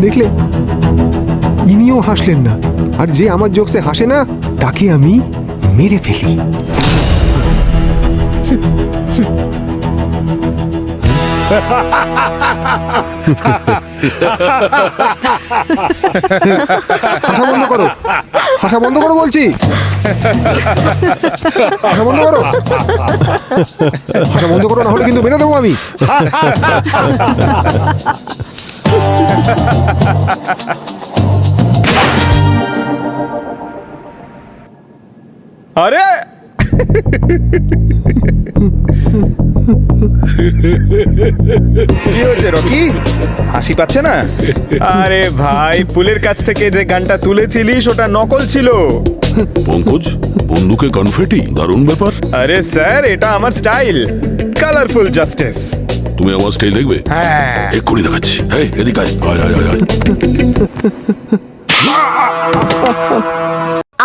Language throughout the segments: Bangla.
দেখলে, ইনিও হাসলেন না। আর যে আমার জোকসে হাসে না তাকে আমি মেরে ফেলি। হাসা বন্ধ করো, হাসা বন্ধ করো বলছি। হাসা বন্ধ করো, হাসা বন্ধ করো, না হলে কিন্তু মেরে দেবো আমি। আরে কি হয়েছে রকি, হাসি পাচ্ছে না? আরে ভাই, পুলের কাছ থেকে যে গানটা তুলেছিলিস ওটা নকল ছিল। পঙ্কজ, বন্দুকে কনফেটি, দারুণ ব্যাপার। আরে স্যার, এটা আমার স্টাইল, কালারফুল জাস্টিস। তুমি আমার স্টাইল দেখবে? হ্যাঁ, এক্ষুনি দেখাচ্ছি। এই এদিকে আয়, আয় আয় আয়।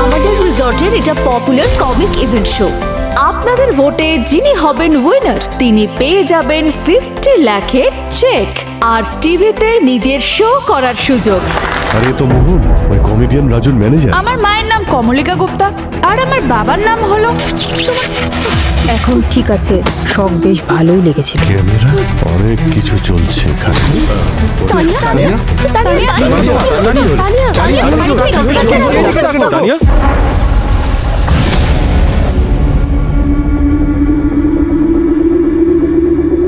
আমাদের রিসর্টের এটা পপুলার কমিক ইভেন্ট শো। আপনাদের ভোটে যিনি হবেন উইনার তিনি পেয়ে যাবেন 50 লাখের চেক আর টিভিতে নিজের শো করার সুযোগ। আরে তো মোহন, ওই কমেডিয়ান রাজুর ম্যানেজার। আমার মায়ের নাম কমলিকা গুপ্তা আর আমার বাবার নাম হলো এখন ঠিক আছে, শখ বেশ ভালোই লেগেছিল। ক্যামেরা, অনেক কিছু চলছে এখানে। তানিয়া,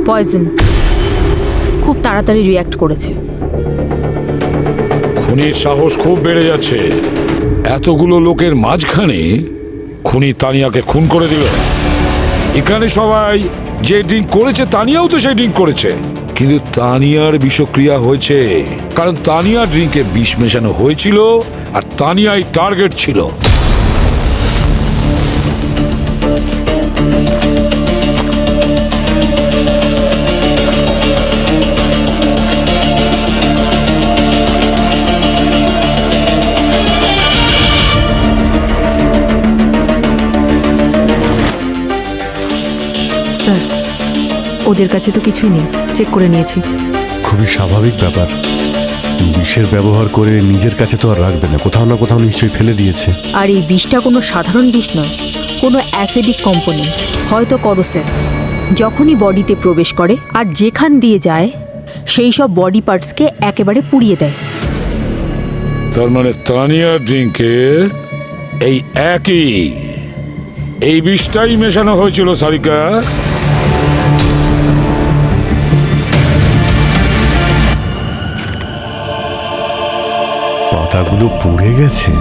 পয়জন খুব তাড়াতাড়ি রিয়্যাক্ট করেছে। খুনির সাহস খুব বেড়ে যাচ্ছে। এতগুলো লোকের মাঝখানে খুনি তানিয়াকে খুন করে দিল। এখানে সবাই যে ড্রিঙ্ক করেছে, তানিয়াও তো সেই ড্রিঙ্ক করেছে, কিন্তু তানিয়ার বিষক্রিয়া হয়েছে কারণ তানিয়া ড্রিঙ্কে বিষ মেশানো হয়েছিল আর তানিয়াই টার্গেট ছিল। স্যার, ওদের কাছে তো কিছুই নেই, চেক করে নিয়েছি। খুবই স্বাভাবিক ব্যাপার। বিষের ব্যবহার করে নিজের কাছে তো আর রাখবে না, কোথাও না কোথাও নিশ্চয়ই ফেলে দিয়েছে। আর এই বিষটা কোনো সাধারণ বিষ নয়, কোনো অ্যাসিডিক কম্পোনেন্ট, হয়তো করোসিভ। যখনই বডিতে প্রবেশ করে আর যেখান দিয়ে যায় সেই সব বডি পার্টসকে একেবারে পুড়িয়ে দেয়। তার মানে তানিয়ার ড্রিঙ্কে এই একই এই বিষটাই মেশানো হয়েছিল। সারিকা, পাতাগুলো পুড়ে গেছে।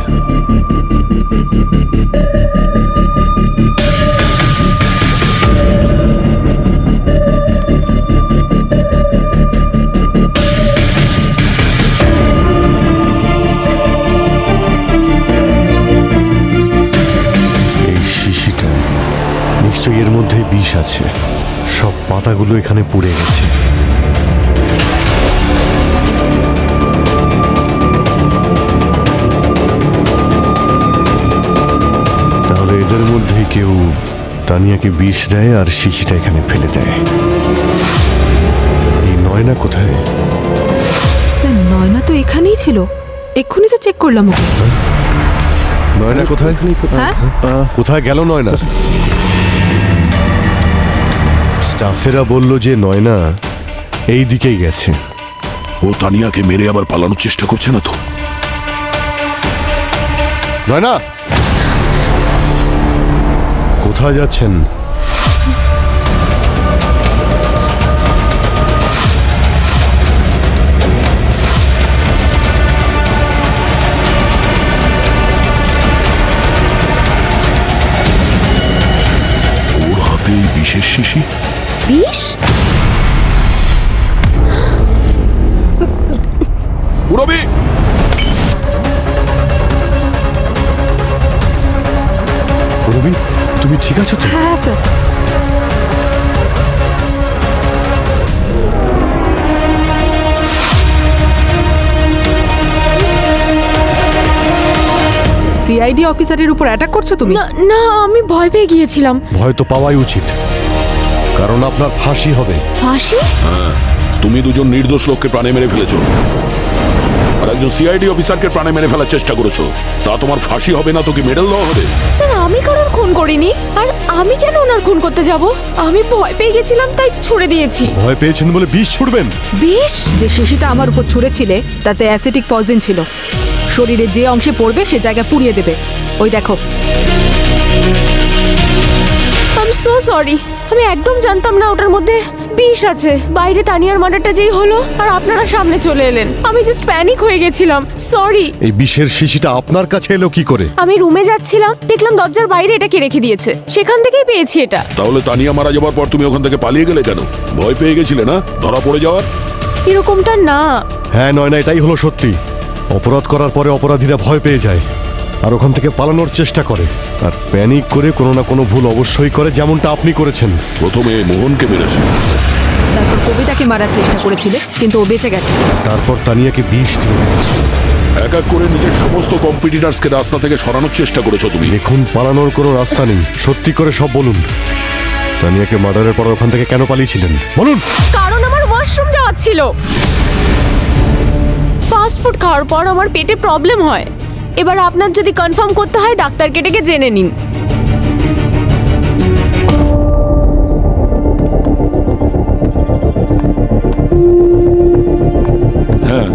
এই শিশিটা নিশ্চয়ই, এর মধ্যে বিষ আছে। সব পাতাগুলো এখানে পুড়ে গেছে। তাহলে এদের মধ্যে কেউ তানিয়াকে বিষ দেয় আর শিশিটা এখানে ফেলে দেয়। এই নয়না কোথায়? স্যার, নয়না তো এখানেই ছিল, এক্ষুনি তো চেক করলাম ওকে। নয়না কোথায়? হ্যাঁ? কোথায় গেল নয়না? স্টাফেরা বলল যে নয়না এই দিকেই গেছে। ও তানিয়াকে মেরে আবার পালানোর চেষ্টা করছে না তো? নয়না, কোথায় যাচ্ছেন? ওর হাতে এই বিশেষ শিশি। বিষ? রবি, রবি, তুমি ঠিক আছো তো? হ্যাঁ স্যার। সিআইডি অফিসারের উপর অ্যাটাক করছো তুমি? না না, আমি ভয় পেয়ে গিয়েছিলাম। ভয় তো পাওয়াই উচিত, কারণ আপনার ফাঁসি হবে। ফাঁসি? তুমি দুজন নির্দোষ লোককে প্রাণে মেরে ফেলেছো। আর একজন সিআইডি অফিসারকে প্রাণে মেরে ফেলার চেষ্টা করেছো। তা তোমার ফাঁসি হবে না, তোকে মেডেল দেওয়া হবে। স্যার আমি কারোর খুন করিনি, আর আমি কেন ওনার খুন করতে যাব? আমি ভয় পেয়ে গেছিলাম তাই ছুড়ে দিয়েছি। ভয় পেয়েছেন বলে বিষ ছুড়বেন? বিষ? যে শিশিটা আমার উপর ছুঁড়েছিলে তাতে অ্যাসিডিক পয়জন ছিল। শরীরে যে অংশে পড়বে সে জায়গায় পুড়িয়ে দেবে। ওই দেখো। আই এম সো সরি, আমি একদম জানতাম না ওটার মধ্যে বিষ আছে। বাইরে তানিয়ার মার্ডারটা যেই হলো আর আপনারা সামনে চলে এলেন, আমি জাস্ট প্যানিক হয়ে গেছিলাম। সরি। এই বিষের শিশিটা আপনার কাছে এলো কি করে? আমি রুমে যাচ্ছিলাম, দেখলাম দরজার বাইরে এটাকে রেখে দিয়েছে, সেখান থেকেই পেয়েছি এটা। তাহলে তানিয়া মারা যাওয়ার পর তুমি ওখান থেকে পালিয়ে গেলে কেন? ভয় পেয়ে গেছিলে না ধরা পড়ে যাওয়ার? এরকমটা না। হ্যাঁ নয়না, এটাই হলো সত্যি। অপরাধ করার পরে অপরাধীরা ভয় পেয়ে যায় আর ওখান থেকে পালানোর চেষ্টা করে, আর প্যানিক করে কোনো না কোনো ভুল অবশ্যই করে, যেমনটা আপনি করেছেন। প্রথমে মোহনকে মেরেছে, তারপর কবিতাকে মারার চেষ্টা করেছিলে, কিন্তু ও বেঁচে গেছে। তারপর তানিয়াকে বিষ দিয়ে মেরেছে। এক এক করে নিজের সমস্ত কম্পিটিটার্সকে রাস্তা থেকে সরানোর চেষ্টা করেছো তুমি। দেখুন, পালানোর কোনো রাস্তা নেই। সত্যি করে সব বলুন। তানিয়াকে মার্ডারের পর ওখান থেকে কেন পালিয়েছিলেন বলুন? কারণ আমার ওয়াশরুম যাওয়ার ছিল। ফাস্ট ফুড খাওয়ার পর আমার পেটে প্রবলেম হয়। এবার আপনার যদি কনফার্ম করতে হয় ডাক্তারকে ডেকে জেনে নিন। হ্যাঁ,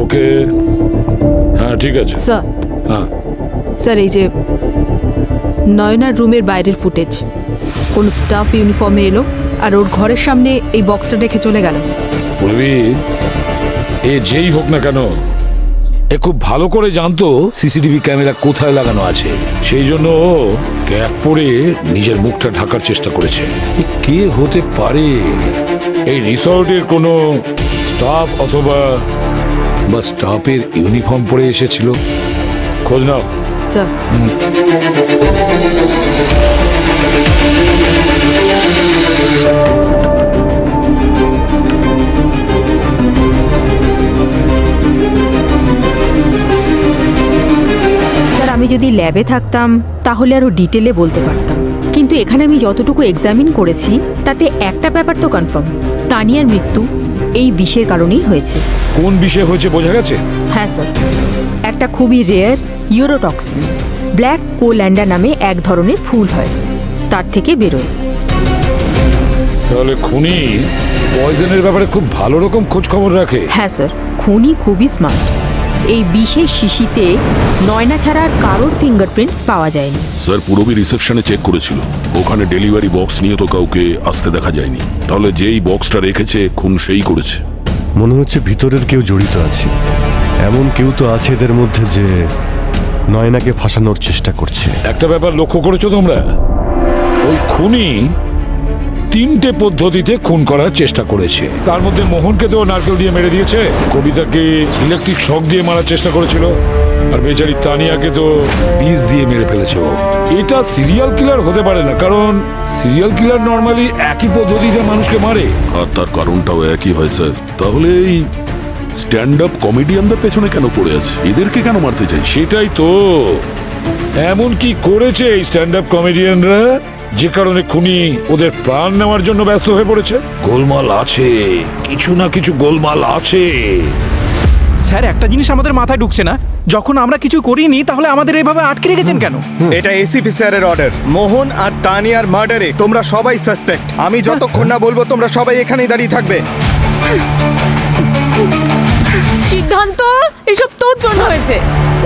ওকে, হ্যাঁ ঠিক আছে। স্যার, হ্যাঁ, স্যার এই যে নয়নার রুমের বাইরের ফুটেজ, কোন স্টাফ ইউনিফর্মে এলো আর ওর ঘরের সামনে এই বক্সটা রেখে চলে গেল। বলবি এ যেই হোক না কেন, এ খুব ভালো করে জানতো সিসিটিভি ক্যামেরা কোথায় লাগানো আছে। সেই জন্য ও ক্যাপ পরে নিজের মুখটা ঢাকার চেষ্টা করেছে। এ কে হতে পারে? এই রিসর্টের কোনো স্টাফ অথবা স্টাফের ইউনিফর্ম পরে এসেছিল। খোঁজ নাও। স্যার, স্যার আমি যদি ল্যাবে থাকতাম তাহলে আরও ডিটেলে বলতে পারতাম, কিন্তু এখানে আমি যতটুকু এক্সামিন করেছি তাতে একটা ব্যাপার তো কনফার্ম, তানিয়ার মৃত্যু এই বিষের কারণেই হয়েছে। কোন বিষয় হয়েছে বোঝা গেছে? হ্যাঁ স্যার, একটা খুবই রেয়ার ইউরোটক্সিন, ব্ল্যাক কোল্যান্ডা নামে এক ধরনের ফুল হয়, তার থেকে বেরোয়। তাহলে খুনি পয়জনের ব্যাপারে খুব ভালো রকম খোঁজ খবর রাখে। হ্যাঁ স্যার, খুনি খুবই স্মার্ট। এই বিশেষ শিশিতে নয়না ছাড়া আর কারোর ফিঙ্গারপ্রিন্টস পাওয়া যায়নি। স্যার পুরবী রিসেপশনে চেক করেছিল, ওখানে ডেলিভারি বক্স নিয়ে তো কাউকে আসতে দেখা যায়নি। তাহলে যেই বক্সটা রেখেছে খুন সেই করেছে। মনে হচ্ছে ভিতরের কেউ জড়িত আছে। এমন কেউ তো আছে এদের মধ্যে যে নয়নাকে ফাঁসানোর চেষ্টা করছে। একটা ব্যাপার লক্ষ্য করেছো তোমরা? ওই খুনি 3টে পদ্ধতিতে খুন করার চেষ্টা করেছে। তার মধ্যে মোহনকে তো নারকেল দিয়ে মেরে দিয়েছে, কবিতাকে ইলেকট্রিক শক দিয়ে মারার চেষ্টা করেছিল, আর বেচারি তানিয়াকে তো বিষ দিয়ে মেরে ফেলেছে ও। এটা সিরিয়াল কিলার হতে পারে না, কারণ সিরিয়াল কিলার নর্মালি একই পদ্ধতিতে মানুষকে মারে। আর তার কারণটাও একই হয় স্যার। তাহলে এই স্ট্যান্ড আপ কমেডিয়ানদের পেছনে কেন পড়ে আছে? এদেরকে কেন মারতে চাই? সেটাই তো, এমন কি করেছে এই স্ট্যান্ড আপ কমেডিয়ানরা যে কারণে খুনি ওদের প্রাণ নেওয়ার জন্য ব্যস্ত হয়ে পড়েছে? গোলমাল আছে, কিছু না কিছু গোলমাল আছে। স্যার একটা জিনিস আমাদের মাথায় ঢুকছে না, যখন আমরা কিছু করিনি তাহলে আমাদের এভাবে আটকে রেখেছেন কেন? এটা এসিপি স্যারের অর্ডার। মোহন আর তানিয়ার মার্ডারে তোমরা সবাই সাসপেক্ট। আমি যতক্ষণ না বলবো তোমরা সবাই এখানেই দাঁড়িয়ে থাকবে। সিদ্ধান্ত, এসব তোর জন্য হয়েছে।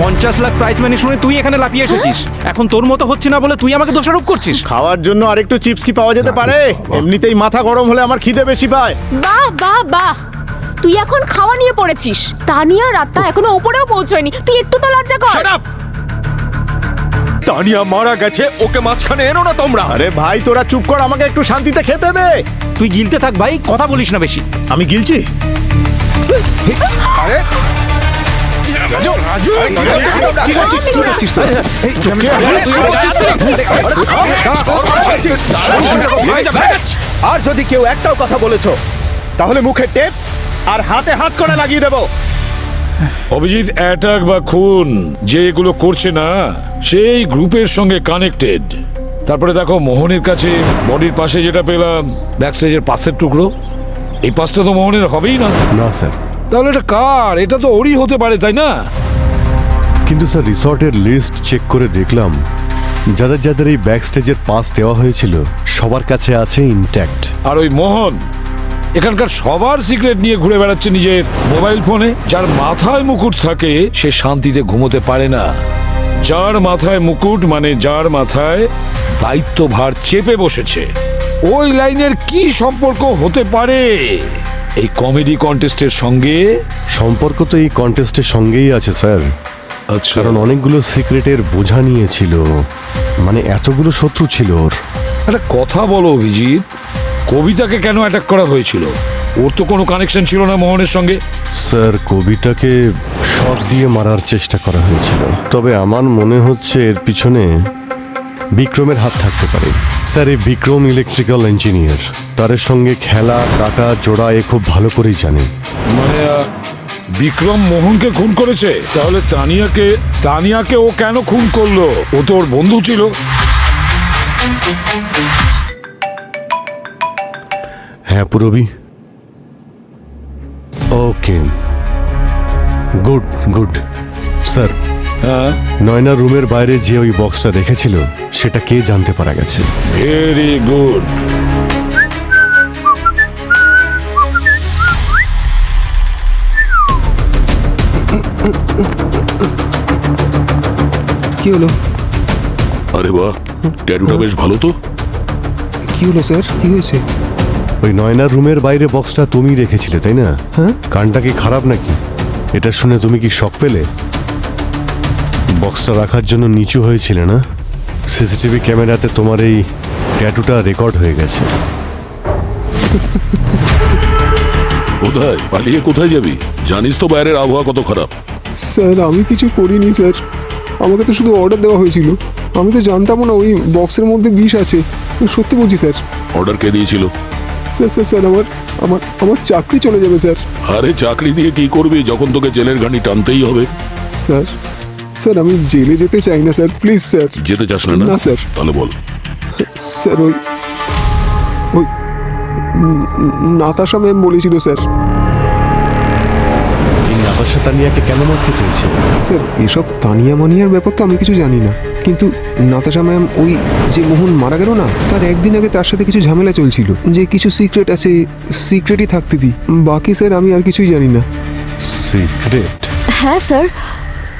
50 লাখ প্রাইজ মানি শুনে তুই এখানে লাফিয়ে এসেছিস, এখন তোর মতো হচ্ছে না বলে তুই আমাকে দোষারোপ করছিস। খাওয়ার জন্য আরেকটু চিপস কি পাওয়া যেতে পারে? এমনিতেই মাথা গরম হলে আমার খিদে বেশি পায়। বাহ বাহ বাহ, তুই এখন খাওয়া নিয়ে পড়েছিস। তানিয়া রাতটা এখনো উপরেও পৌঁছয়নি, তুই একটু তো লজ্জা কর। তানিয়া মারা গেছে, ওকে মাঝখানে এনো না তোমরা। আরে ভাই তোরা চুপ কর, আমাকে একটু শান্তিতে খেতে দে। তুই গিলতে থাক ভাই, কথা বলিস না বেশি। আমি গিলছি? আরে রাজু, কি করছিস তুই? আর যদি কেউ একটাও কথা বলেছো তাহলে মুখে টেপ আর হাতে হাত করে লাগিয়ে দেবো। অভিজিৎ অ্যাটাক বা খুন যে এগুলো করছে না, সেই গ্রুপের সঙ্গে কানেক্টেড। তারপরে দেখো মোহনের কাছে বডির পাশে যেটা পেলাম ব্যাকস্টেজের পাশের টুকরো, এই পাশটা তো মোহনের হবেই না। না স্যার, তাহলে এটা কার? এটা তো ওরই হতে পারে, তাই না? কিন্তু স্যার রিসর্টের লিস্ট চেক করে দেখলাম যাদের যাদের এই ব্যাক স্টেজের পাস দেওয়া হয়েছিল সবার কাছে আছে ইনট্যাক্ট। আর ওই মোহন এখানকার সবার সিক্রেট নিয়ে ঘুরে বেড়াচ্ছে নিজের মোবাইল ফোনে। যার মাথায় মুকুট থাকে সে শান্তিতে ঘুমোতে পারে না। যার মাথায় মুকুট মানে যার মাথায় দায়িত্বভার চেপে বসেছে। ওই লাইনের কি সম্পর্ক হতে পারে এই কমেডি কন্টেস্টের সঙ্গে? সম্পর্ক তো এই কন্টেস্টের সঙ্গেই আছে স্যার। আচ্ছা, কারণ অনেকগুলো সিক্রেটের বোঝা নিয়েছিল, মানে এতগুলো শত্রু ছিল ওর। একটা কথা বলো অভিজিৎ, কবিতাকে কেন অ্যাটাক করা হয়েছিল? ওর তো কোনো কানেকশন ছিল না মোহনের সঙ্গে। স্যার কবিতাকে শট দিয়ে মারার চেষ্টা করা হয়েছিল, তবে আমার মনে হচ্ছে এর পিছনে বিক্রমের হাত থাকতে পারে। স্যার এই বিক্রম ইলেকট্রিক্যাল ইঞ্জিনিয়ার, তার সঙ্গে খেলা কাটা জোড়া এ খুব ভালো করেই জানে। মানে বিক্রম মোহনকে খুন করেছে? তাহলে তানিয়াকে ও কেন খুন করলো? ও তো ওর বন্ধু ছিল। হ্যাঁ পুরবি, ওকে, গুড গুড। স্যার হ্যাঁ, নয়নার রুমের বাইরে যে ওই বক্সটা রেখেছিল সেটা কে জানতে পারা গেছে? Very good. কি হলো? আরে বাহ, ট্যাটুটা বেশ ভালো তো। কি হলো স্যার, কি হয়েছে? ওই নয়নার রুমের বাইরে বক্সটা তুমি রেখেছিলে তাই না? হ্যাঁ। কানটা কি খারাপ নাকি? এটা শুনে তুমি কি শক পেলে? বক্সটা রাখার জন্য নিচু হয়েছিলে না? সিসিটিভি ক্যামেরাতে তোমার এই ট্যাটুটা রেকর্ড হয়ে গেছে। কোথায় পালিয়ে কোথায় যাবি? জানিস তো বাইরের আবহাওয়া কত খারাপ। স্যার আমি কিছু করিনি স্যার, আমাকে তো শুধু অর্ডার দেওয়া হয়েছিল। আমি তো জানতাম না ওই বক্সের মধ্যে বিষ আছে। সত্যি বলছি স্যার। অর্ডার কে দিয়েছিল? স্যার স্যার স্যার আমার আমার আমার চাকরি চলে যাবে স্যার। আরে চাকরি দিয়ে কি করবি যখন তোকে জেলের ঘানি টানতেই হবে? স্যার স্যার আমি জেলে যেতে চাই না স্যার, প্লিজ স্যার। যেতে চাস না? না স্যার। তাহলে বল। স্যার ওই ওই নাতাশা ম্যাম বলেছিল স্যার। এই নাতাশা তানিয়াকে কেন মারতে চেয়েছে? স্যার এসব তানিয়া মানিয়ার ব্যাপার তো আমি কিছু জানি না, কিন্তু নাতাশা ম্যাম ওই যে মোহন মারা গেল না, তার একদিন আগে তার সাথে কিছু ঝামেলা চলছিল, যে কিছু সিক্রেট আছে, সিক্রেটই থাকতে দিই। বাকি স্যার আমি আর কিছুই জানি না। সিক্রেট? হ্যাঁ স্যার,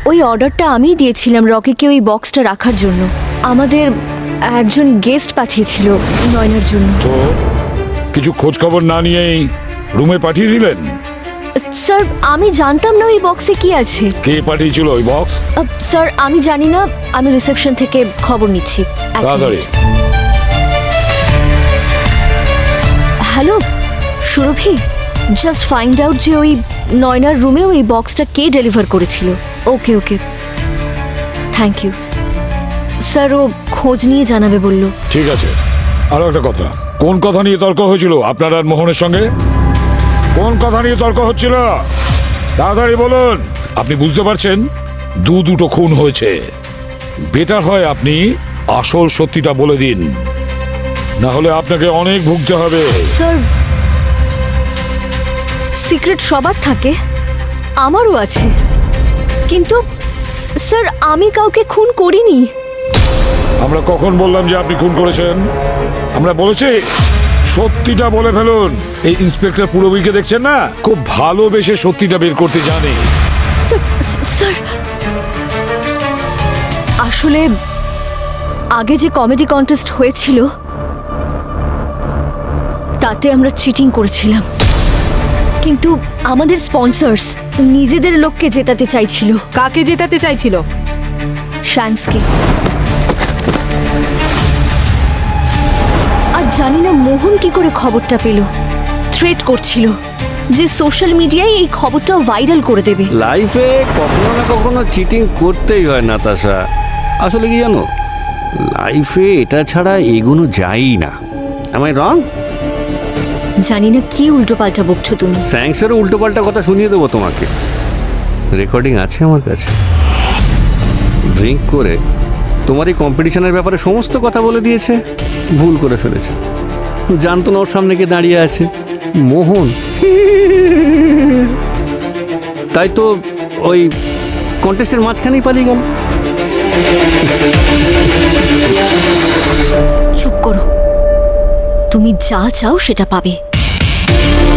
ওই অর্ডারটা আমিই দিয়েছিলাম রকিকে ওই বক্সটা রাখার জন্য। আমাদের একজন গেস্ট পাঠিয়েছিল নয়নার জন্য। তো কিছু খোঁজ খবর না নিয়েই রুমে পাঠিয়ে দিলেন? স্যার আমি জানতাম না ওই বক্সে কি আছে। কে পাঠিয়েছিল ওই বক্স? স্যার আমি জানি না, আমি রিসেপশন থেকে খবর নিচ্ছি। এক তাড়াতাড়ি। মিনিট। হ্যালো সুরভি, জাস্ট ফাইন্ড আউট যে ওই নয়নার রুমে ওই বক্সটা কে ডেলিভার করেছিল। ওকে ওকে, থ্যাংক ইউ স্যার। ও খোঁজ নিয়ে জানাবে বললো। ঠিক আছে। আরো একটা কথা, কোন কথা নিয়ে তর্ক হয়েছিল আপনার আর মোহনের সঙ্গে? কোন কথা নিয়ে তর্ক হচ্ছিল? তাড়াতাড়ি বলুন। আপনি বুঝতে পারছেন দুটো খুন হয়েছে। বেটার হয় আপনি আসল সত্যিটা বলে দিন, না হলে আপনাকে অনেক ভুগতে হবে। স্যার সিক্রেট সবার থাকে, আমারও আছে, কিন্তু স্যার আমি কাউকে খুন করিনি। আমরা কখন বললাম যে আপনি খুন করেছেন? আমরা বলেছি সত্যিটা বলে ফেলুন। এই ইন্সপেক্টর পুরবীকে দেখছেন না, খুব ভালোবেসে সত্যিটা বের করতে জানে। স্যার আসলে আগে যে কমেডি কন্টেস্ট হয়েছিল তাতে আমরা চিটিং করেছিলাম, কিন্তু আমাদের স্পন্সর্স নিজেদের লোককে জেতাতে চাইছিল। কাকে জেতাতে চাইছিল? শ্যাংসকে। আর জানি না মোহন কি করে খবরটা পেল। থ্রেট করছিল যে সোশ্যাল মিডিয়ায় এই খবরটা ভাইরাল করে দেবে। লাইফে কখনো না কখনো চিটিং করতেই হয় নাতাশা। আসলে কি জানো, লাইফে এটা ছাড়া এগোনো যায়ই না। Am I wrong? জানি না কি উল্টোপাল্টা বকছো তুমি। স্যাংসেরও উল্টোপাল্টা কথা শুনিয়ে দেবো তোমাকে। রেকর্ডিং আছে আমার কাছে। ড্রিঙ্ক করে তোমার এই কম্পিটিশনের ব্যাপারে সমস্ত কথা বলে দিয়েছে। ভুল করে ফেলেছে, জানতো না ওর সামনে কে দাঁড়িয়ে আছে। মোহন তাই তো ওই কন্টেস্টের মাঝখানেই পালিয়ে গেল। চুপ করো, তুমি যা চাও সেটা পাবে,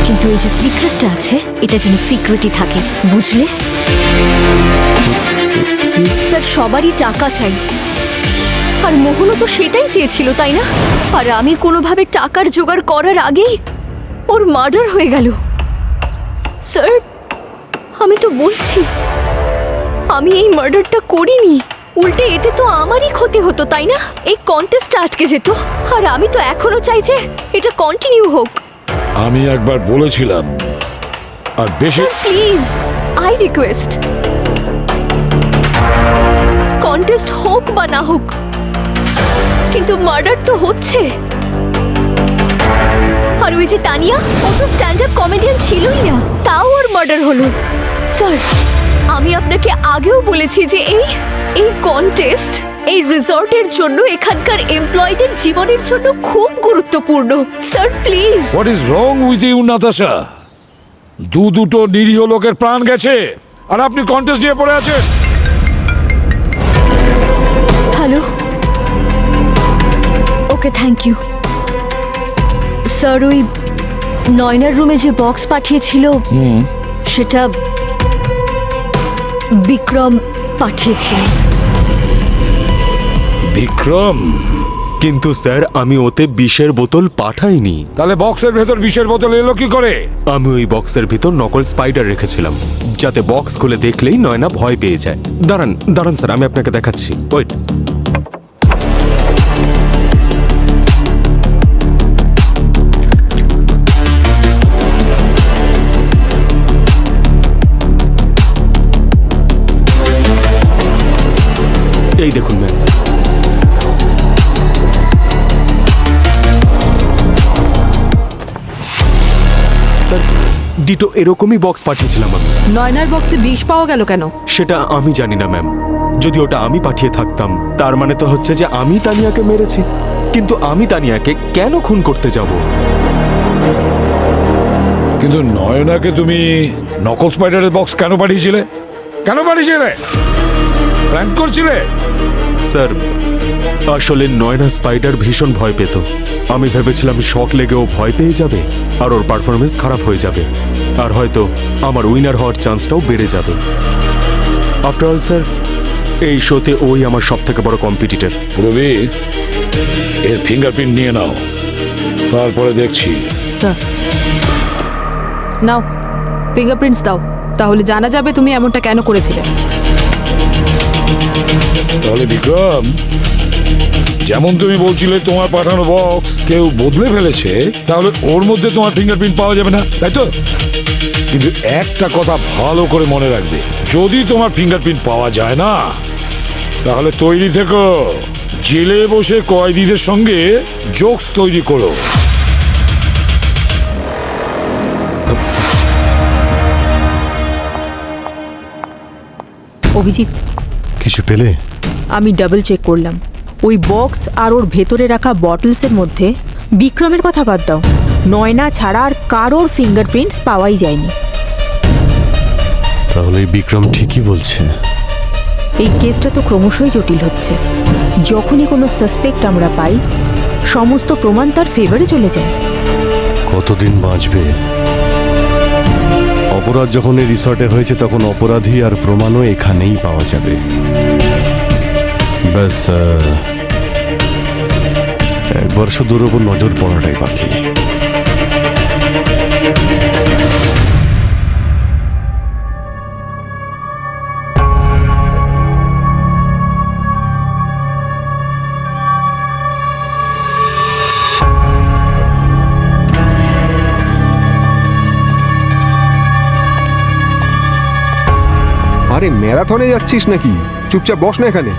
কিন্তু এই যে সিক্রেটটা আছে এটা যেন সিক্রেটই থাকে, বুঝলে? স্যার, সবারই টাকা চাই, আর মোহনও তো সেটাই চেয়েছিল, তাই না? আর আমি কোনোভাবে টাকার জোগাড় করার আগেই ওর মার্ডার হয়ে গেল। স্যার, আমি তো বলছি আমি এই মার্ডারটা করিনি, উল্টে এতে তো আমারই ক্ষতি হতো, তাই না? এই কন্টেস্টটা আটকে যেত, আর আমি তো এখনো চাই যে এটা কন্টিনিউ হোক। আমি একবার বলেছিলাম, আর বেশি প্লিজ, আই রিকোয়েস্ট, কন্টেস্ট হোক বা না হোক, কিন্তু মার্ডার তো হচ্ছে। আর ওই যে তানিয়া, ও তো স্ট্যান্ড আপ কমেডিয়ান ছিলই না, তাও ওর মার্ডার হলো। স্যার, আমি আপনাকে আগেও বলেছি যে এই কন্টেস্ট এই রিসর্টের জন্য, এখানকার এমপ্লয়ীদের জীবনের জন্য খুব গুরুত্বপূর্ণ। Sir please. What is wrong with you Natasha? দুটো নিরীহ লোকের প্রাণ গেছে, আর আপনি কন্টেস্ট নিয়ে পড়ে আছেন। Hello, okay, thank you. Sir, ওই নয়নার রুমে যে বক্স পাঠিয়েছিল সেটা বিক্রম পাঠিয়েছিল। বিক্রম? কিন্তু স্যার, আমি ওতে বিষের বোতল পাঠাইনি। তাহলে বক্সের ভেতর বিষের বোতল এলো কি করে? আমি ওই বক্সের ভিতর নকল স্পাইডার রেখেছিলাম, যাতে বক্স খুলে দেখলেই নয়না ভয় পেয়ে যায়। দাঁড়ান দাঁড়ান স্যার, আমি আপনাকে দেখাচ্ছি, ওয়েট। এই দেখুন ম্যাম। স্যার, ডিটো এরকমই বক্স পাঠিয়েছিলাম আমি। নয়নার বক্সে বিষ পাওয়া গেল কেন? সেটা আমি জানি না ম্যাম। যদি ওটা আমি পাঠিয়ে থাকতাম, তার মানে তো হচ্ছে যে আমি তানিয়াকে মেরেছি। কিন্তু আমি তানিয়াকে কেন খুন করতে যাব? কিন্তু নয়নাকে তুমি নকল স্পাইডারের বক্স কেন পাঠিয়েছিলে? কেন পাঠিয়েছিলে? প্র্যাঙ্ক করছিলে? স্যার, আসলে নয়না স্পাইডার ভীষণ ভয় পেত। আমি ভেবেছিলাম শক লেগে ও ভয় পেয়ে যাবে, আর ওর পারফরমেন্স খারাপ হয়ে যাবে, আর হয়তো আমার উইনার হওয়ার চান্সটাও বেড়ে যাবে। আফটার অল স্যার, এই শোতে ওই আমার সব থেকে বড় কম্পিটিটর। রবি, এর ফিঙ্গারপ্রিন্ট নিয়ে নাও, তারপরে দেখছি। স্যার, নাও ফিঙ্গারপ্রিন্টস দাও, তাহলে জানা যাবে তুমি এমনটা কেন করেছিলে। তাহলে বিক্রম, যেমন তুমি বলছিলে তোমার পাঠানো বক্স কেউ বদলে ফেলেছে, তাহলে ওর মধ্যে তোমার ফিঙ্গারপ্রিন্ট পাওয়া যাবে না, তাই তো? কিন্তু একটা কথা ভালো করে মনে রাখবে, যদি তোমার ফিঙ্গারপ্রিন্ট পাওয়া যায় না, তাহলে তৈরি থেকো, জেলে বসে কয়েদিদের সঙ্গে জোকস তৈরি করো। অভিজিৎ, কিছু পেলে? আমি ডাবল চেক করলাম, ওই বক্স আর ওর ভেতরে রাখা বটলসের মধ্যে বিক্রমের কথা বাদ দাও, নয়না ছাড়া আর কারোর ফিঙ্গারপ্রিন্টস পাওয়াই যায়নি। তাহলে এই বিক্রম ঠিকই বলছে। এই কেসটা তো ক্রমশই জটিল হচ্ছে। যখনই কোনো সাসপেক্ট আমরা পাই, সমস্ত প্রমাণ তার ফেভারে চলে যায়। কতদিন বাঁচবে? অপরাধ যখন এই রিসর্টে হয়েছে, তখন অপরাধী আর প্রমাণও এখানেই পাওয়া যাবে। ব্যাস, একবার শুধুর ওপর নজর পড়াটাই বাকি। আরে ম্যারাথনে যাচ্ছিস নাকি? চুপচাপ বস না এখানে।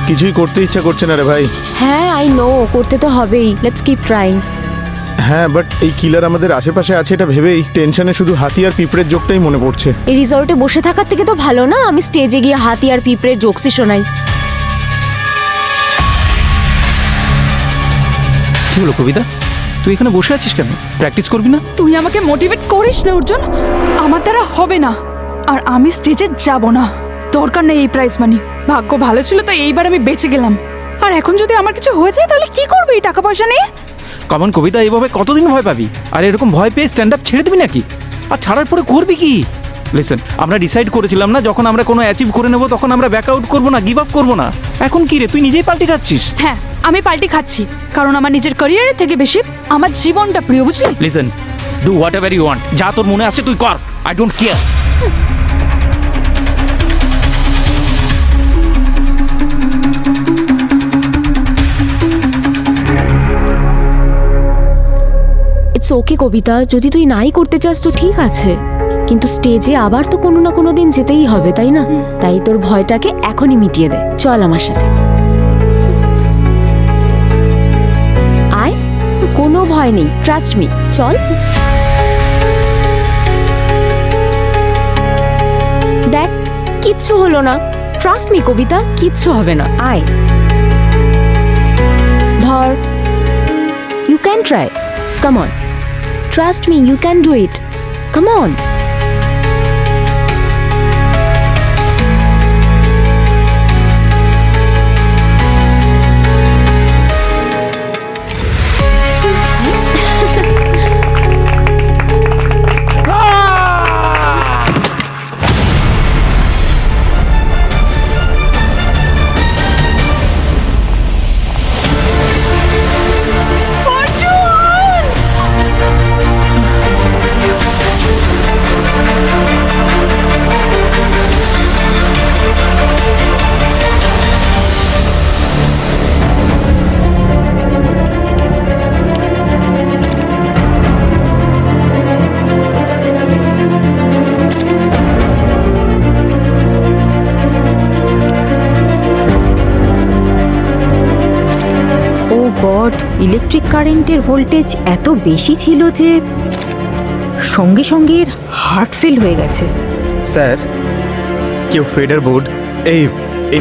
কিছুই করতে ইচ্ছা করছে না রে ভাই। হ্যাঁ, আই নো, করতে তো হবেই। Let's keep trying. হ্যাঁ, বাট এই কিলার আমাদের আশেপাশে আছে এটা ভেবেই টেনশনে শুধু হাতি আর পিঁপড়ের জোকটাই মনে পড়ছে। এই রিসর্টে বসে থাকার থেকে তো ভালো না আমি স্টেজে গিয়ে হাতি আর পিঁপড়ের জোকসই শোনাই। কি হলো কবিতা, তুই এখানে বসে আছিস কেন? প্র্যাকটিস করবি না? তুই আমাকে মোটিভেট করিস না অর্জুন, আমার দ্বারা হবে না। আর আমি স্টেজে যাব না। দরকার নেই এই প্রাইজ মানি। ভাগ্য ভালো ছিল তো এইবার আমি বেঁচে গেলাম। আর এখন যদি আমার কিছু হয়ে যায় তাহলে কি করবি এই টাকা পয়সা নিয়ে? কমন কবিতা, এইভাবে কতদিন ভয় পাবি? আর এরকম ভয় পেয়ে স্ট্যান্ড আপ ছেড়ে দিবি নাকি? আর ছাড়ার পরে করবি কি? লিসেন, আমরা ডিসাইড করেছিলাম না যখন আমরা কোনো অ্যাচিভ করে নেব তখন আমরা ব্যাক আউট করবো না, গিভ আপ করবো না। এখন কি রে, তুই নিজেই পাল্টি খাচ্ছিস? হ্যাঁ, আমি পাল্টি খাচ্ছি, কারণ আমার নিজের ক্যারিয়ারের থেকে বেশি আমার জীবনটা প্রিয়, বুঝলি? Listen, do whatever you want. যা তোর মনে আছে তুই কর, I don't care. It's okay Kabita, যদি তুই নাই করতে চাস তো ঠিক আছে, কিন্তু স্টেজে আবার তো কোনো না কোনো দিন যেতেই হবে, তাই না? তাই তোর ভয়টাকে এখনই মিটিয়ে দে, চল আমার সাথে আয়, কোনো ভয় নেই, ট্রাস্ট মি, চল। দেখ, কিচ্ছু হলো না, ট্রাস্ট মি কবিতা, কিচ্ছু হবে না, আয় ধর, you can try, come on, trust me, you can do it, come on. God, electric কারেন্টের ভোল্টেজ এত বেশি ছিল যে সঙ্গে সঙ্গে এর হার্ট ফেল হয়ে গেছে। স্যার, কেউ ফেডার বোর্ড এই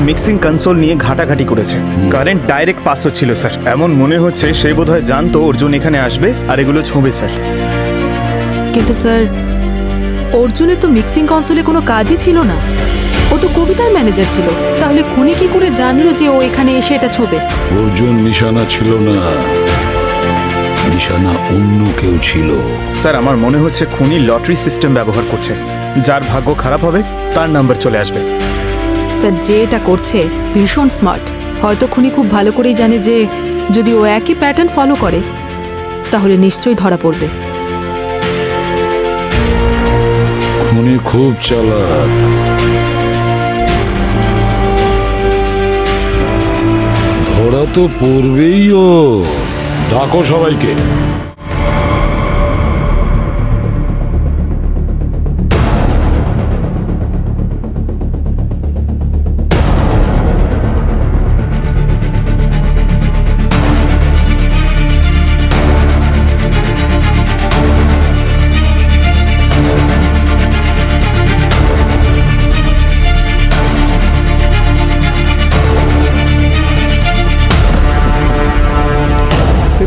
মিক্সিং কনসোল নিয়ে ঘাটাঘাটি করেছে। কারেন্ট ডাইরেক্ট পাস হচ্ছিল স্যার। এমন মনে হচ্ছে সে বোধহয় জানতো অর্জুন এখানে আসবে আর এগুলো ছোঁবে স্যার। কিন্তু স্যার, অর্জুনের তো মিক্সিং কনসোলে কোনো কাজই ছিল না, ও তো কবিতার ম্যানেজার ছিল। তাহলে খুনি কি করে জানলো যে ও এখানে এসে এটা ছোবে? অর্জুন নিশানা ছিল না, নিশানা অন্য কেউ ছিল। স্যার, আমার মনে হচ্ছে খুনি লটারি সিস্টেম ব্যবহার করছে। যার ভাগ্য খারাপ হবে তার নাম্বার চলে আসবে। স্যার, যে এটা করছে ভীষণ স্মার্ট। হয়তো খুনি খুব ভালো করেই জানে যে যদি ও একই প্যাটার্ন ফলো করে তাহলে নিশ্চয়ই ধরা পড়বে। খুনি খুব চালাক। ধরা তো পড়বেই ও। ডাকো সবাইকে।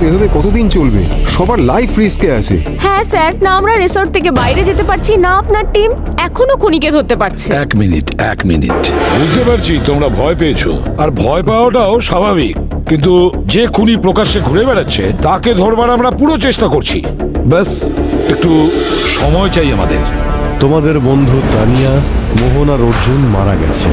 এভাবে কতদিন চলবে? সবার লাইফ রিস্কে আছে। হ্যাঁ স্যার, না আমরা রিসর্ট থেকে বাইরে যেতে পারছি না, আপনার টিম এখনো খুনিকে ধরতে পারছে। এক মিনিট, বুঝতে পারছি তোমরা ভয় পেয়েছো, আর ভয় পাওয়াটাও স্বাভাবিক, কিন্তু যে খুনি প্রকাশ্যে ঘুরে বেড়াচ্ছে তাকে ধরবার আমরা পুরো চেষ্টা করছি। ব্যাস একটু সময় চাই আমাদের। তোমাদের বন্ধু তানিয়া, মোহন আর অর্জুন মারা গেছে,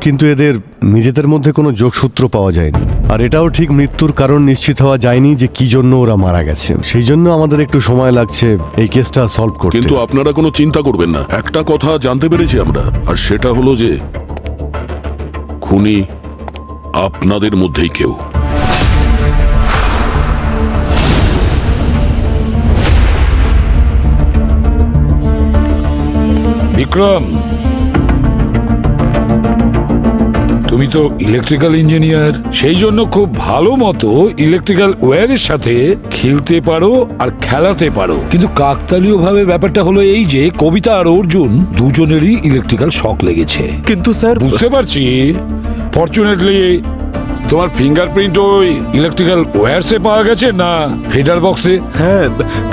কিন্তু এদের নিজেদের মধ্যে কোনো যোগসূত্র পাওয়া যায়নি। আর এটাও ঠিক মৃত্যুর কারণ নিশ্চিত হওয়া যায়নি যে কি জন্য ওরা মারা গেছে। সেই জন্য আমাদের একটু সময় লাগছে এই কেসটা সলভ করতে। কিন্তু আপনারা কোনো চিন্তা করবেন না, একটা কথা জানতে পেরেছি আমরা, আর সেটা হলো যে খুনি আপনাদের মধ্যেই কেউ। বিক্রম, তুমি তো ইলেকট্রিক্যাল ইঞ্জিনিয়ার, সেই জন্য খুব ভালো মতো ইলেকট্রিক্যাল ওয়্যারের সাথে খেলতে পারো আর খেলাতে পারো। কিন্তু কাকতালীয় ভাবে ব্যাপারটা হলো এই যে কবিতা আর অর্জুন দুজনেরই ইলেকট্রিক্যাল শক লেগেছে। কিন্তু স্যার, বুঝতে পারছি, ফরচুনেটলি তোমার ফিঙ্গারপ্রিন্ট ওই ইলেকট্রিক্যাল ওয়্যারসে পাওয়া গেছে না ফিডার বক্সে? হ্যাঁ,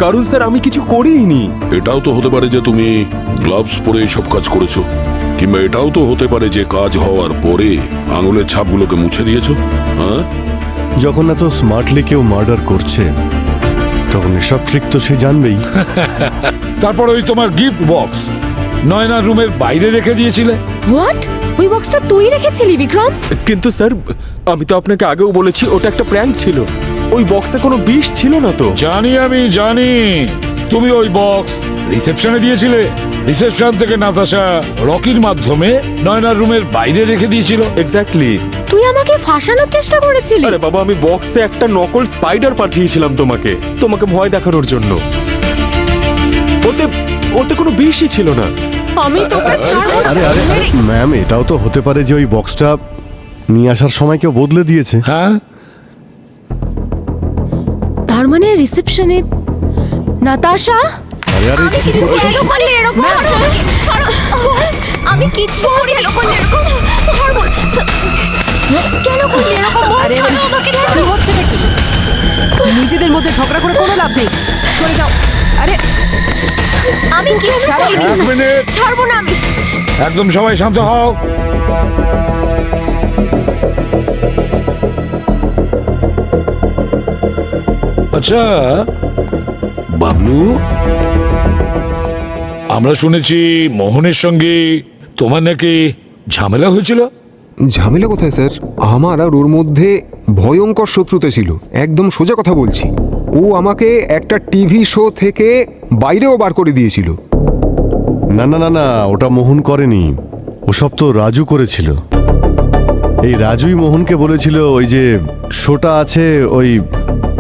কারণ স্যার আমি কিছু করিনি। এটাও তো হতে পারে যে তুমি গ্লাভস পরে সব কাজ করেছো, কিংবা এটাও তো হতে পারে যে কাজ হওয়ার পরে আঙুলের ছাপগুলোকে মুছে দিয়েছো। হ্যাঁ, যখন এত স্মার্টলি কেউ মার্ডার করছে তখন এসব ট্রিক তো সে জানবেই। তারপর ওই তোমার গিফট বক্স নয়নার রুমের বাইরে রেখে দিয়েছিলে। হোয়াট? ওই বক্সটা তুই রেখেছিলি বিক্রম? কিন্তু স্যার আমি তো আপনাকে আগেও বলেছি ওটা একটা প্র্যাঙ্ক ছিল। ওই বক্সে কোনো বিষ ছিল না তো। আমি জানি তুমি ওই বক্স রিসেপশনে দিয়েছিলে। রিসেপশন থেকে নাতাশা রকির মাধ্যমে নয়নার রুমের বাইরে রেখে দিয়েছিল। এক্স্যাক্টলি। তুই আমাকে ফাঁসানোর চেষ্টা করেছিলি। আরে বাবা, আমি বক্সে একটা নকল স্পাইডার পাঠিয়েছিলাম তোমাকে ভয় দেখানোর জন্য। ওতে কোনো বিষই ছিল না। আমি তোকে ছাড়বো না। আরে আরে ম্যাম, এটাও তো হতে পারে যে ওই বক্সটা নিয়ে আসার সময় কেউ বদলে দিয়েছে। হ্যাঁ, তার মানে রিসেপশনে নাতাশা। আরে আরে আমি কিছু করিনি এরকম। ছাড়ো। আমি কিচ্ছু করিনি এরকম। ছাড়বো। কেন করলি এরকম? আরে ছাড়ো আমাকে, কি ছাড়ো। হচ্ছে নাকি? নিজেদের মধ্যে ঝগড়া করে কোনো লাভ নেই, সরে যাও। আরে আমি কিচ্ছু করিনি। এক মিনিট, ছাড়বো না আমি। একদম সবাই শান্ত হও। আচ্ছা বাবলু, আমরা শুনেছি মোহনের সঙ্গে তোমার নাকি ঝামেলা হয়েছিল। ঝামেলা কোথায় স্যার? আমার আর ওর মধ্যে ভয়ঙ্কর শত্রুতা ছিল। একদম সোজা কথা বলছি, ও আমাকে একটা টিভি শো থেকে বাইরেও বার করে দিয়েছিল। না না না না, ওটা মোহন করেনি, ওসব তো রাজু করেছিল। এই রাজুই মোহনকে বলেছিল ওই যে শোটা আছে ওই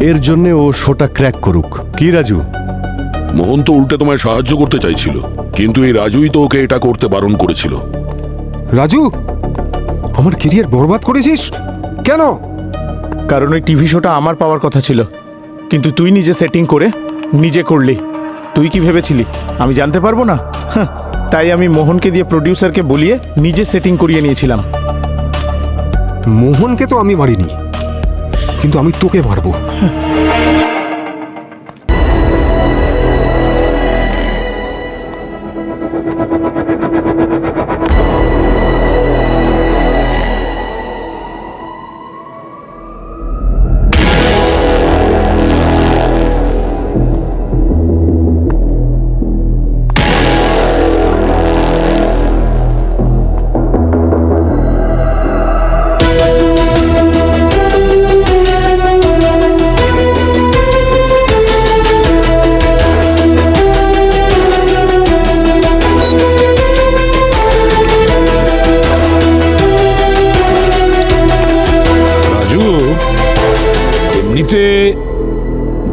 এর জন্য ও শোটা ক্র্যাক করুক। কি রাজু? মোহন তো উল্টে তোমায় সাহায্য করতে চাইছিল, কিন্তু এই রাজুই তো ওকে এটা করতে বারণ করেছিল। রাজু, আমার কেরিয়ার বরবাদ করেছিস কেন? কারণ ওই টিভি শোটা আমার পাওয়ার কথা ছিল, কিন্তু তুই নিজে সেটিং করে নিজে করলি। তুই কি ভেবেছিলি আমি জানতে পারবো না? হ্যাঁ, তাই আমি মোহনকে দিয়ে প্রডিউসারকে বলিয়ে নিজে সেটিং করিয়ে নিয়েছিলাম। মোহনকে তো আমি মারিনি, কিন্তু আমি তোকে মারবো।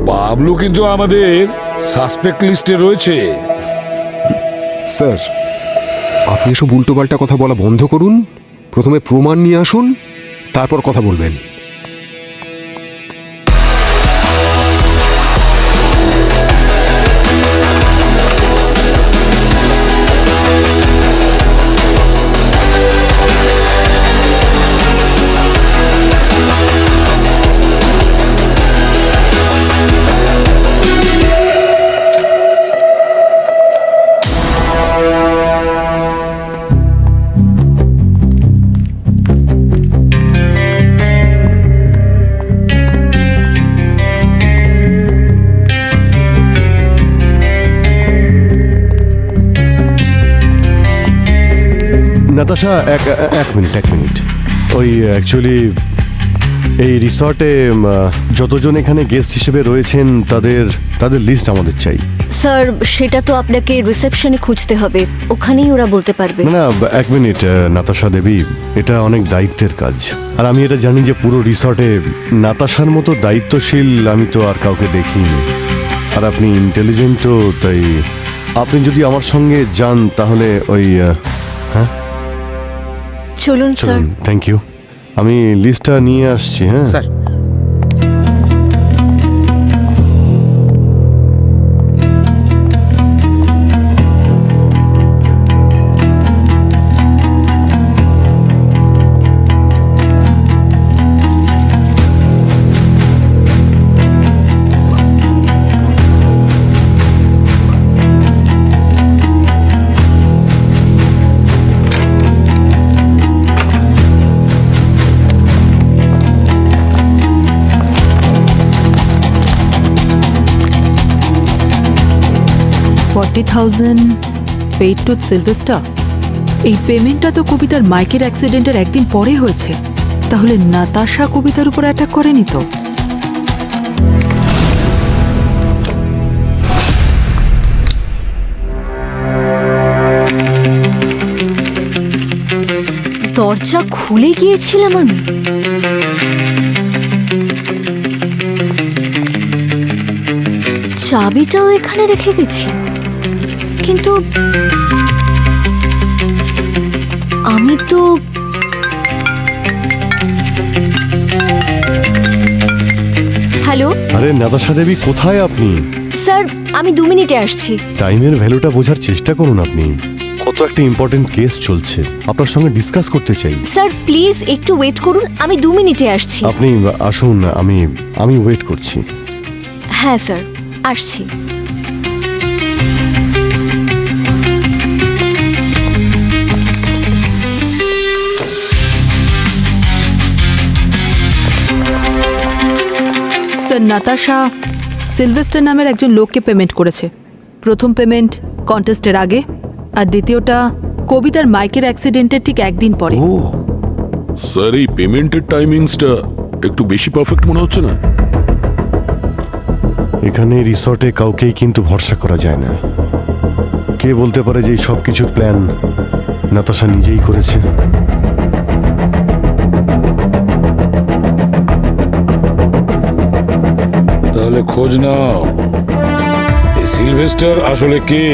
বাবলু কিন্তু আমাদের সাসপেক্ট লিস্টে রয়েছে। স্যার, আপনি এসব উল্টোপাল্টা কথা বলা বন্ধ করুন। প্রথমে প্রমাণ নিয়ে আসুন, তারপর কথা বলবেন। নাতাশা, এক মিনিট। ওই অ্যাকচুয়ালি এই রিসর্টে যতজন এখানে গেস্ট হিসেবে রয়েছেন তাদের লিস্ট আমাদের চাই। স্যার, সেটা তো আপনাকে রিসেপশনে খুঁজতে হবে, ওখানেই ওরা বলতে পারবে। না, এক মিনিট নাতাশা দেবী, এটা অনেক দায়িত্বের কাজ। আর আমি এটা জানি যে পুরো রিসর্টে নাতাশার মতো দায়িত্বশীল আমি তো আর কাউকে দেখিনি। আর আপনি ইন্টেলিজেন্টও, তাই আপনি যদি আমার সঙ্গে যান তাহলে ওই হ্যাঁ চলুন স্যার। Thank you. আমি লিস্টটা নিয়ে আসছি। হ্যাঁ স্যার, 40,000 পেইড টু সিলভেস্টার। এই পেমেন্টটা তো কবিতার মাইকের অ্যাক্সিডেন্টের একদিন পরে হয়েছে। তাহলে নাতাশা কবিতার উপর অ্যাটাক করেনি তো? দরজা খুলে গিয়েছিলাম আমি। চাবিটাও এখানে রেখে গেছি, কিন্তু আমি তো হ্যালো আরে নাতাশা দেবী, কোথায় আপনি? স্যার, আমি 2 মিনিটে আসছি। টাইমের ভ্যালুটা বোঝার চেষ্টা করুন আপনি। কত একটা ইম্পর্টেন্ট কেস চলছে, আপনার সঙ্গে ডিসকাস করতে চাই। স্যার প্লিজ একটু ওয়েট করুন, আমি 2 মিনিটে আসছি। আপনি আসুন, আমি ওয়েট করছি। হ্যাঁ স্যার, আসছি। স্যার, নাতাশা সিলভেস্টার নামের একজন লোককে পেমেন্ট করেছে। প্রথম পেমেন্ট কন্টেস্টের আগে, আর দ্বিতীয়টা কবিতার মাইকের অ্যাক্সিডেন্টের ঠিক একদিন পরে। ও স্যার, এই পেমেন্টের টাইমিংসটা একটু বেশি পারফেক্ট মনে হচ্ছে না? এখানে রিসর্টে কাউকেই কিন্তু ভরসা করা যায় না। কে বলতে পারে যে সব কিছুর প্ল্যান নাতাশা নিজেই করেছে? তাহলে খোঁজ নাও, এই সিলভেস্টার আসলে কে,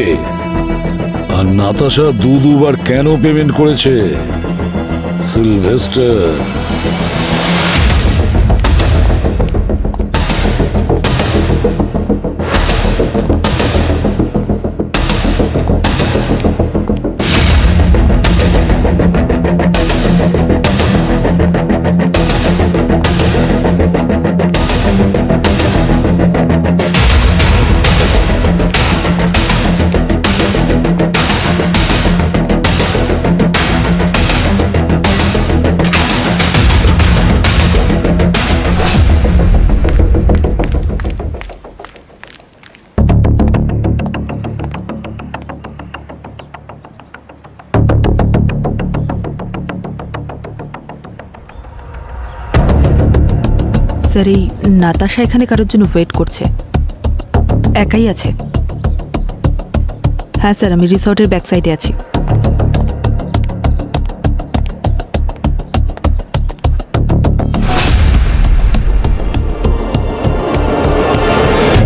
আর নাতাশা দুবার কেন পেমেন্ট করেছে। সিলভেস্টার স্যার, এই নাতাশা এখানে কারোর জন্য ওয়েট করছে, একাই আছে। হ্যাঁ স্যার, আমি রিসর্টের ব্যাক সাইডে আছি।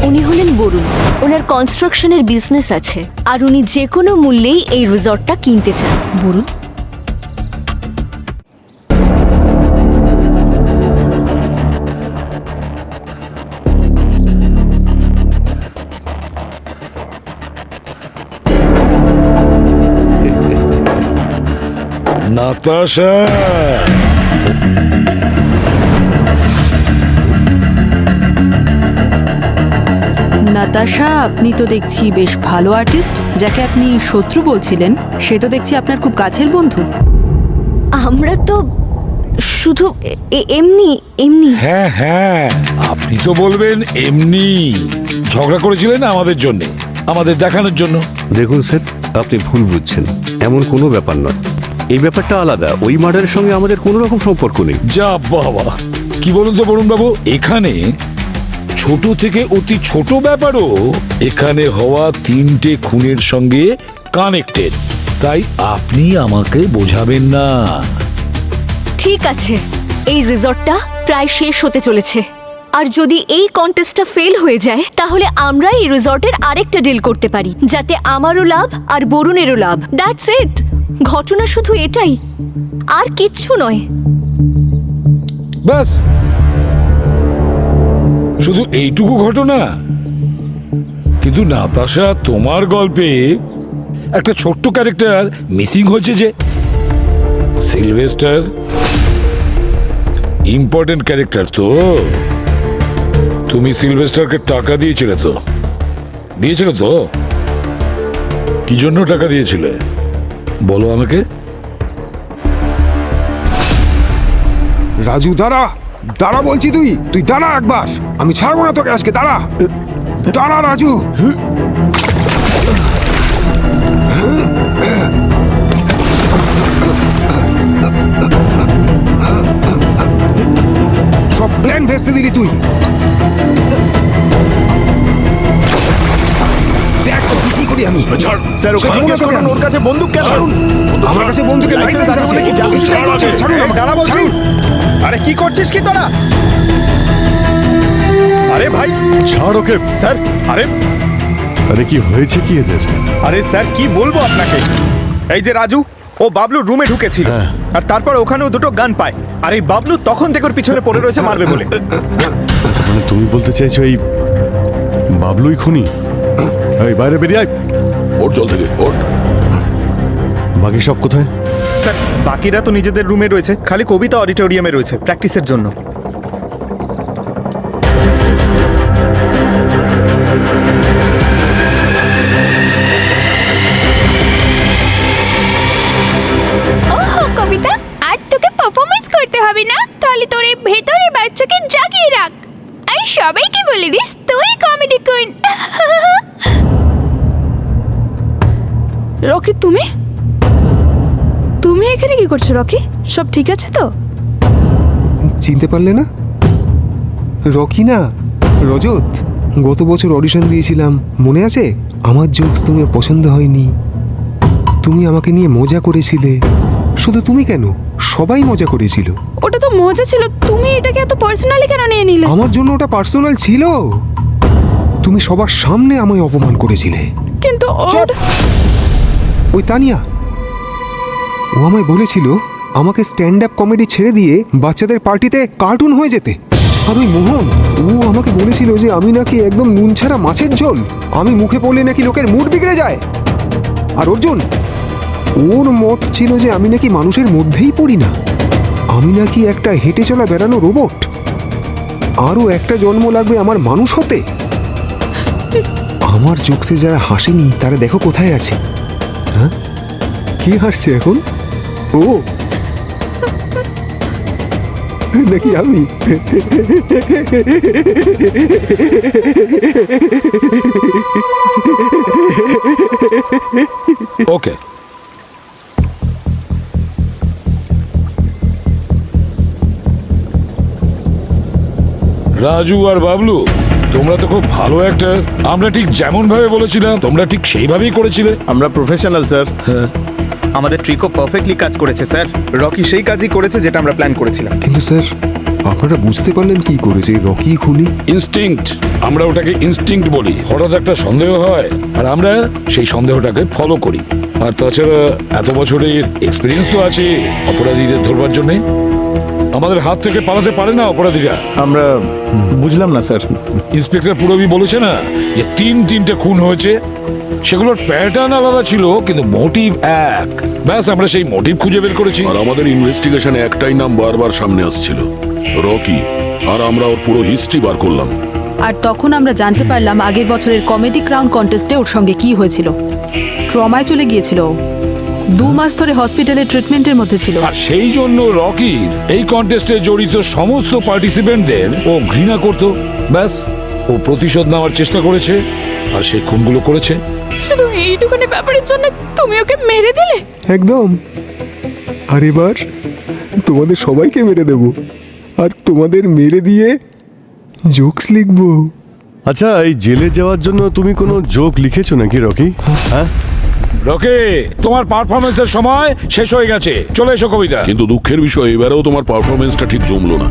উনি হলেন বরুণ। ওনার কনস্ট্রাকশনের বিজনেস আছে, আর উনি যে কোনো মূল্যেই এই রিসর্টটা কিনতে চান। বরুণ? নাতাশা, নাতাশা, আপনি তো দেখছি বেশ ভালো আর্টিস্ট। যাকে আপনি শত্রু বলছিলেন সে তো দেখছি আপনার খুব কাছের বন্ধু। আমরা তো শুধু এমনি এমনি। হ্যাঁ হ্যাঁ, আপনি তো বলবেন এমনি। ঝগড়া করেছিলেন আমাদের জন্য, আমাদের দেখানোর জন্য। দেখুন স্যার, আপনি ভুল বুঝছেন। এমন কোনো ব্যাপার নয়, এই ব্যাপারটা আলাদা। ওই মার্ডারের সঙ্গে আমাদের কোনো রকম সম্পর্ক নেই। যা বাবা, কি বলুন তো বরুণ বাবু, এখানে ছোট থেকে অতি ছোট ব্যাপারও এখানে হওয়া 3টে খুনের সঙ্গে কানেক্টেড। তাই আপনি আমাকে বোঝাবেন না। ঠিক আছে, এই রিসর্টটা প্রায় শেষ হতে চলেছে, আর যদি এই কন্টেস্টটা ফেল হয়ে যায় তাহলে আমরা এই রিসর্টের আরেকটা ডিল করতে পারি, যাতে আমারও লাভ আর বরুণেরও লাভ। That's it. ঘটনা শুধু এটাই, আর কিচ্ছু নয়। ব্যাস, শুধু এইটুকু ঘটনা? কিন্তু নাতাশা, তোমার গল্পে একটা ছোট্ট ক্যারেক্টার মিসিং হয়েছে যে। সিলভেস্টার ইম্পর্টেন্ট ক্যারেক্টার তো। তুমি সিলভেস্টারকে টাকা দিয়েছিলে তো? কি জন্য টাকা দিয়েছিলে বলো আমাকে। রাজু, দাঁড়া দাঁড়া বলছি, তুই দাঁড়া একবার। আমি ছাড়বো না তোকে আজকে। দাঁড়া দাঁড়া রাজু। স্যার ওকে জিজ্ঞেস করুন ওর কাছে বন্দুক কেন? আমার কাছে বন্দুকের লাইসেন্স আছে। কি জাদুস ট্রাই করছে? ছাড়ুন আমাকে। গালা বলছি। আরে কি করছিস কি তোরা? আরে ভাই ছাড় ওকে। স্যার আরে আরে কি হয়েছে কি এদের? আরে স্যার কি বলবো আপনাকে, এই যে রাজু ও বাবলুর রুমে ঢুকেছিল আর তারপর ওখানেও দুটো গান পায় আর এই বাবলু তখন থেকে ওর পিছনে পড়ে রয়েছে মারবে বলে। মানে তুমি বলতে চাইছো এই বাবলুই খুনি? এই বাইরে বেরিয়ে আয়। ওর জল থেকে ওর। বাকি সব কোথায়? স্যার বাকিরা তো নিজেদের রুমে রয়েছে, খালি কবিতা অডিটোরিয়ামে রয়েছে প্র্যাকটিসের জন্য। ওহো কবিতা, আজ তোকে পারফরমেন্স করতে হবে না, তাহলে তোর এই ভেতরের বাচ্চাকে জাগিয়ে রাখ আর সবাইকে বলে দিস তুই কমেডি কুইন। রকি, তুমি তুমি এখানে কি করছো রকি? সব ঠিক আছে তো? চিনতে পারলে না? রকি না, রজত। গত বছর অডিশন দিয়েছিলাম, মনে আছে? আমার জোকস তোমার পছন্দ হয়নি, তুমি আমাকে নিয়ে মজা করেছিলে। শুধু তুমি কেন, সবাই মজা করেছিল। ওটা তো মজা ছিল, তুমি এটাকে এত পার্সোনালি কেন নিয়ে নিলে? আমার জন্য ওটা পার্সোনাল ছিল। তুমি সবার সামনে আমায় অপমান করেছিলে। কিন্তু ওই তানিয়া, ও আমায় বলেছিল আমাকে স্ট্যান্ড আপ কমেডি ছেড়ে দিয়ে বাচ্চাদের পার্টিতে কার্টুন হয়ে যেতে। আর ওই মোহন, ও আমাকে বলেছিল যে আমি নাকি একদম নুন ছাড়া মাছের ঝোল, আমি মুখে পড়লে নাকি লোকের মুড বিগড়ে যায়। আর অর্জুন, ওর মত ছিল যে আমি নাকি মানুষের মধ্যেই পড়ি না, আমি নাকি একটা হেঁটে চলা বেড়ানো রোবট, আরও একটা জন্ম লাগবে আমার মানুষ হতে। আমার জোকসে যারা হাসেনি তারা দেখো কোথায় আছে। হ্যাঁ, কি হাসছে এখন? ও নাকি আমি? ওকে, রাজু আর বাবলু, তোমরা তো খুব ভালো অ্যাক্টর। আমরা ঠিক যেমন ভাবে বলেছিলাম তোমরা ঠিক সেইভাবেই করেছিলে। আমরা প্রফেশনাল স্যার। আমাদের ট্রিকও পারফেক্টলি কাজ করেছে স্যার। রকি সেই কাজই করেছে যেটা আমরা প্ল্যান করেছিলাম। কিন্তু স্যার, আপনারা বুঝতে পারলেন কি করেছে রকি খুনি? ইনস্টিংক্ট, আমরা ওটাকে ইনস্টিংক্ট বলি। হঠাৎ একটা সন্দেহ হয় আর আমরা সেই সন্দেহটাকে ফলো করি। আর তাছাড়া এত বছরের এক্সপিরিয়েন্স তো আছে অপরাধীদের ধরবার জন্যে। আমাদের হাত থেকে পালাতে পারে না অপরাধীরা। আমরা বুঝলাম না স্যার। ইন্সপেক্টর পুরবি বলেছে না যে তিনটে খুন হয়েছে, সেগুলোর প্যাটার্ন আলাদা ছিল কিন্তু মোটিভ এক। ব্যাস, আমরা সেই মোটিভ খুঁজে বের করেছি। আর আমাদের ইনভেস্টিগেশনে একটাই নাম বারবার সামনে আসছিল, রকি। আর আমরা ওর পুরো হিস্ট্রি বার করলাম। আর তখন আমরা জানতে পারলাম আগের বছরের কমেডি ক্রাউন কন্টেস্টে ওর সঙ্গে কি হয়েছিল। ট্রমায় চলে গিয়েছিল, 2 মাস ধরে হসপিটালে ট্রিটমেন্টের মধ্যে ছিল। আর সেই জন্য রকির এই কন্টেস্টে জড়িত সমস্ত পার্টিসিপেন্টদের ও ঘৃণা করত। ব্যাস, ও প্রতিশোধ নেওয়ার চেষ্টা করেছে আর সেই খুনগুলো করেছে। শুধু এইটুকুনি ব্যাপারের জন্য তুমি ওকে মেরে দিলে? একদম। আর এবার তোমাদের সবাইকে মেরে দেব, আর তোমাদের মেরে দিয়ে জোকস লিখবো। আচ্ছা, এই জেলে যাওয়ার জন্য তুমি কোনো জোক লিখেছো নাকি রকি? হ্যাঁ রকি, তোমার পারফরমেন্সের সময় শেষ হয়ে গেছে, চলে এসো কবিতা। কিন্তু দুঃখের বিষয়, এবারেও তোমার পারফরমেন্সটা ঠিক জমলো না।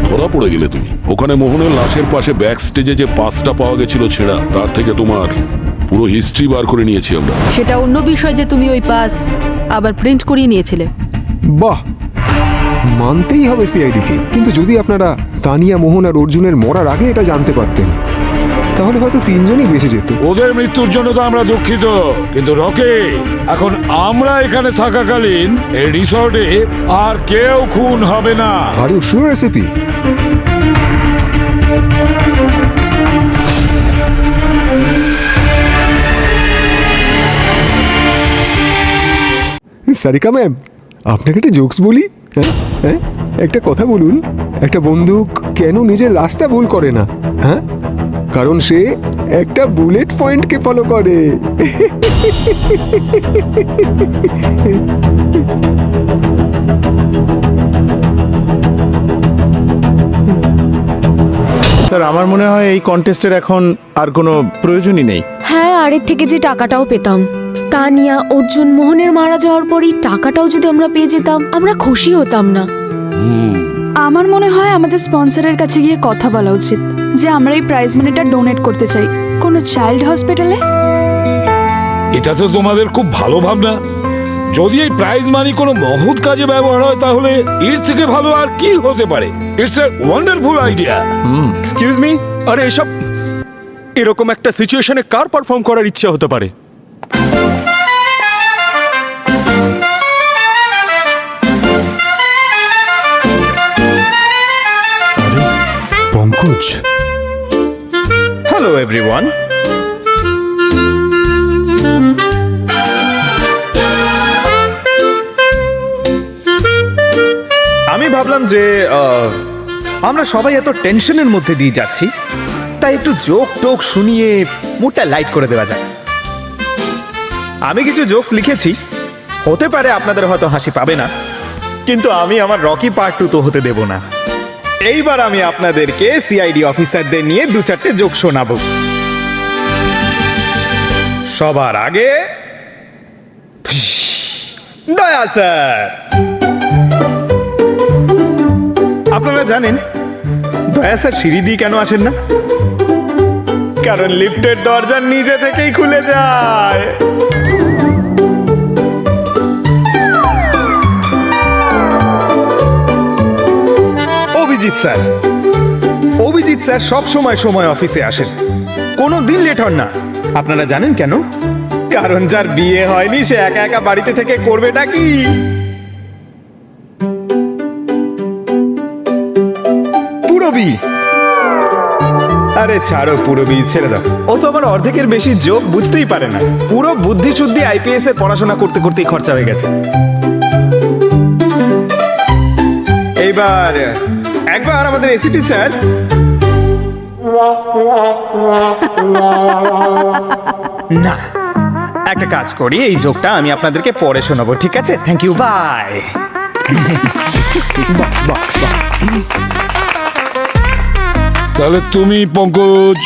ধরা পড়ে গেলে তুমি। ওখানে মোহনের লাশের পাশে ব্যাক স্টেজে যে পাসটা পাওয়া গেছিল ছেঁড়া, তার থেকে তোমার পুরো হিস্ট্রি বার করে নিয়েছি আমরা। সেটা অন্য বিষয় যে তুমি ওই পাস আবার প্রিন্ট করিয়ে নিয়েছিলে। বাহ, মানতেই হবে সিআইডিকে। কিন্তু যদি আপনারা তানিয়া, মোহন আর অর্জুনের মরার আগে এটা জানতে পারতেন, তাহলে হয়তো 3 জনই বেঁচে যেত। ওদের মৃত্যুর জন্য তো আমরা দুঃখিত, কিন্তু রকি, এখন আমরা এখানে থাকাকালীন এই রিসর্টে আর কেউ খুন হবে না। Are you sure recipe? Sarika ma'am, আপনাকে একটা জোকস বলি। হ্যাঁ, একটা কথা বলুন, একটা বন্দুক কেন নিজের রাস্তা ভুল করে না? হ্যাঁ, কারণ সে একটা বুলেট পয়েন্টকে ফলো করে। স্যার আমার মনে হয় এই কন্টেস্টের এখন আর কোনো প্রয়োজনই নেই। হ্যাঁ, আর এর থেকে যে টাকাটাও পেতাম। তানিয়া, অর্জুন, মোহনের মারা যাওয়ার পরই টাকাটাও যদি আমরা পেয়ে যেতাম, আমরা খুশি হতাম না? আমার মনে হয় আমাদের স্পন্সরের কাছে গিয়ে কথা বলা উচিত যে আমরা এই প্রাইজ মানিটা ডোনেট করতে চাই কোনো চাইল্ড হসপিটালে। এটা তো তোমাদের খুব ভালো ভাবনা। যদি এই প্রাইজ মানি কোনো মহৎ কাজে ব্যবহার হয় তাহলে এর থেকে ভালো আর কি হতে পারে? It's a wonderful idea. Excuse me, আরে এসব এরকম একটা সিচুয়েশনে কার পারফর্ম করার ইচ্ছে হতে পারে? Pankaj, hello everyone. আমি ভাবলাম যে আমরা সবাই এত টেনশনের মধ্যে দিয়ে যাচ্ছি, তাই একটু জোক টোক শুনিয়ে মুডটা লাইট করে দেওয়া যায়। আমি কিছু জোকস লিখেছি, হতে পারে আপনাদের হয়তো হাসি পাবে না, কিন্তু আমি আমার রকি পার্ট 2 তো হতে দেব না। এইবার আমি আপনাদেরকে সিআইডি অফিসারদের নিয়ে 2-4টে জোক শোনাবো। সবার আগে দয়া স্যার। আপনারা জানেন দয়া স্যার সিঁড়ি দিয়ে কেন আসেন না? কারণ লিফটের দরজা নিজে থেকেই খুলে যায়। অভিজিৎ স্যার সব সময় অফিসে আসেন, কোনো দিন লেট হন না। আপনারা জানেন কেন? কারণ যার বিয়ে হয়নি সে একা একা বাড়িতে থেকে করবেটা কি? পুরবি। আরে ছাড়ো পুরবি, ছেড়ে দাও। ও তো আমার অর্ধেকের বেশি জোক বুঝতেই পারে না। পুরো বুদ্ধি শুদ্ধি আইপিএস এর পড়াশোনা করতে করতেই খরচা হয়ে গেছে। এইবার একবার আমাদের এসিপি স্যার। না, একটা কাজ করি, এই জোকটা আমি আপনাদেরকে পরে শোনাবো, ঠিক আছে? Thank you, bye. তাহলে তুমি পঙ্কজ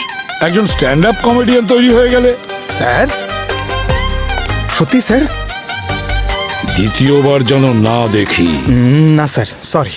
একজন স্ট্যান্ড আপ কমেডিয়ান তৈরি হয়ে গেলে। স্যার, সত্যি স্যার? দ্বিতীয়বার যেন না দেখি। না স্যার, সরি।